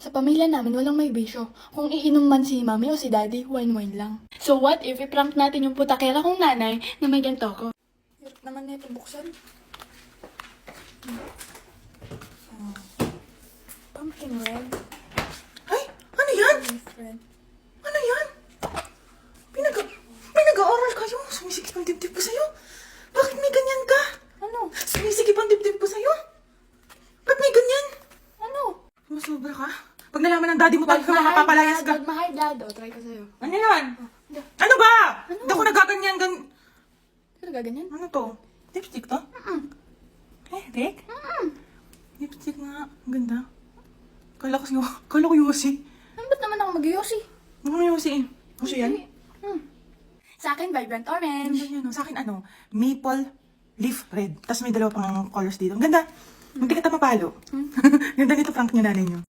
Sa pamilya namin, walang may bisyo. Kung iinom man si mami o si daddy, wine-wine lang. So what if i-prank natin yung putakera kong nanay na may ganito ko? Hirap naman na ito buksan. Pumpkin red. Ay! Ano yan? Red. Ano yan? Pinag-aaral kayo? Sumisikip ang dibdib ko sa'yo? Bakit may ganyan ka? Ano? Sumisikip ang dibdib ko sa'yo? Ba't may ganyan? Ano? Sumasobra ka? Pag nalaman ng daddy mo, talaga mapapalayas ka. Pag ma-high blood, try ko sa'yo. Ano yan? Ano ba? Hindi ako nagaganyan. Ano gaganyan? Ano to? Lipstick to? Rick? Lipstick nga. Ang ganda. Kala ko Yossi. Ano ba't naman ako mag-yosi? Ano Yossi eh? Gusto yan? Sa akin, vibrant Ang orange. ganda yan. Sa akin maple leaf red. Tapos may dalawa pang colors dito. Ang ganda. Hindi kita mapalo. Ganda nito prank niya nanay niyo.